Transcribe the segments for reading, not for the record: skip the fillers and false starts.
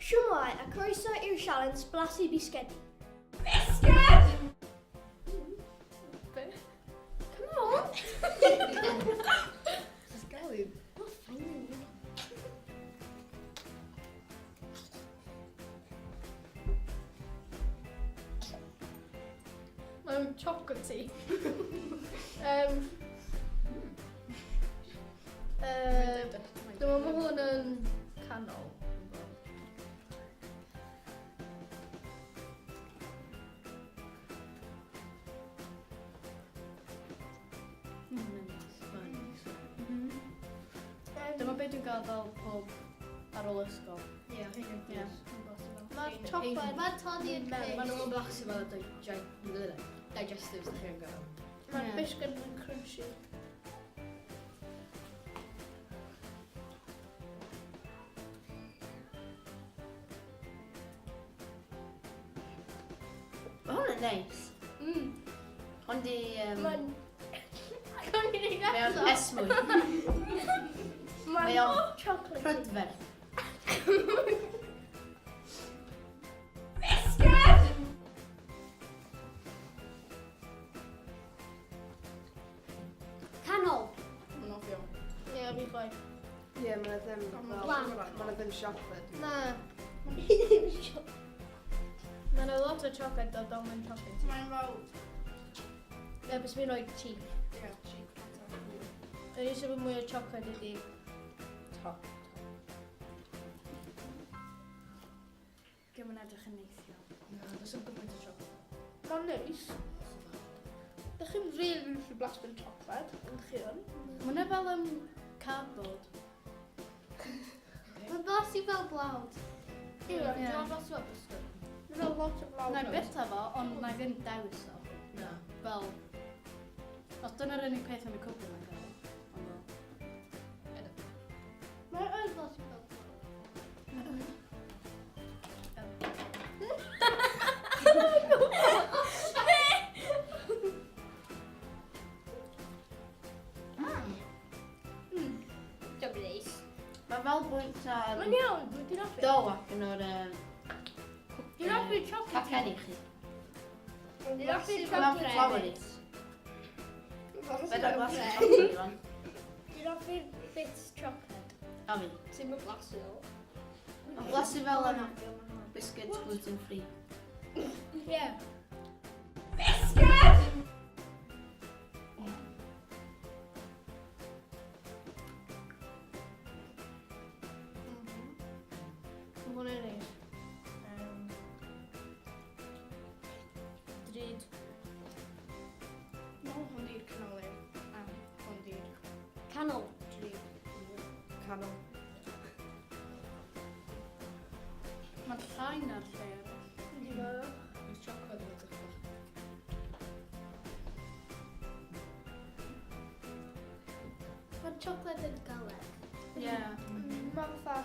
Siwmai, a croeso i'r sialens blasu bisgedi. Bisged! Come on! Just going. Oh, fine. Mae'n chocolatey. Dwi'n meddwl bod hwn yn canol. Dyma beth dwi'n gael fel pob ar ôl ysgol. Ie, hyn yn Ie. Mae'r chocolate, mae'r toddi yn Maen nhw'n blasu fel digestives ddech chi'n gael. Mae'r Ie. bisged yn crunchy. Mae hwn yn neis. Ond i... Mae'n... Mae'n ei Mae o'n eto. esmwy. Mae Mae'n o'n chocolatey. prydfer. Bisged! canol. Mae'n offio. Ie, fi fai. Ie, mae ddim Blanc. Mae ddim siocled. Na. Chocolate. Mae'n a lot o chocolate o Dolmen Chocolate. Mae'n fel... Bys fi'n rhoi cheap. Ie, cheap. Yr eisiau fod mwy o chocolate ydi top. Gym yn edrych yn neithio. Na, does yn gymaint o chocolate. Mae'n neis. Dych chi'n rili eisiau blasu yn chocolate, ond chi yn. Mae'n fel cardboard. Mae'n blasu fel blawd. Ie. Mae'n blasu fel bisged. Mae'n a lot o flawd. Na i bita fo, ond na i ddim dewis o. Na. Fel... Os dyna'r unig peth yn y cwbl yn gael. Mae'n blasu fel blawd. Dwi'n neis. Mae fel bwyta... Mae'n iawn, dwi'n hoffi. Do ac yn o'r... Dwi'n hoffi chocolate. Caceni chi. Dwi'n hoffi Mae'n chocolate. floweries. Fedra blasu Chocolate. chocolate rwan. Dwi'n hoffi bits chocolate. A fi. Ti'n mynd blasu o? Mae'n blasu fel yna. Biscuits gluten free. Ie. Biscuit! Mae hwn yn neis. Drud. No, hwn di'r canolig. Hwn di'r... Canol. Canol. Mae'n llain ar lle. Mae'n chocolate yn edrych chocolate yn galed. Ie. Mae'n fatha...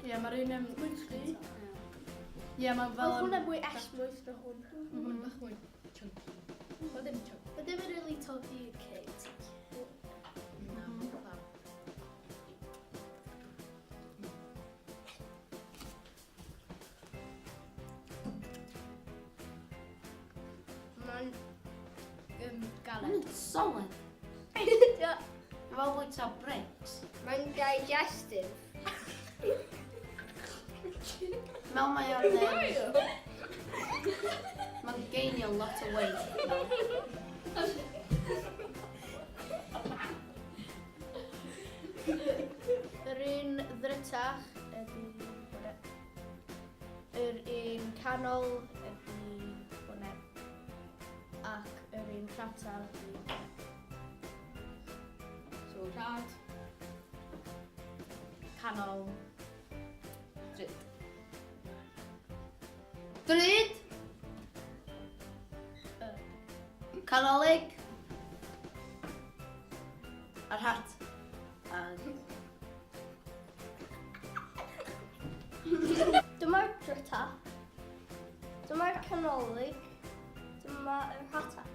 Ie, mae'r un yn... Mwythu. Ie, mae'n fel... Mae hwnna mwy esmwyth na hwn. Mae'n bach mwy chunky. Mae ddim chunky. Mae ddim yn really toddi i'r cake. Na, fatha. Mae'n galed. Mae'n solid. Ie. Fel bwyta bricks. Mae'n digestive. Mel mae o'n... Mae'n gainio lot o weight. Yr un ddrytach ydy hwnna. Yr un canol ydy hwnna. Ac yr un rhata ydy... So, rad. Canol. Dryd. Dryd! Canolig. A'r hat. Dyma'r dryta. Dyma'r canolig. Dyma'r rhata.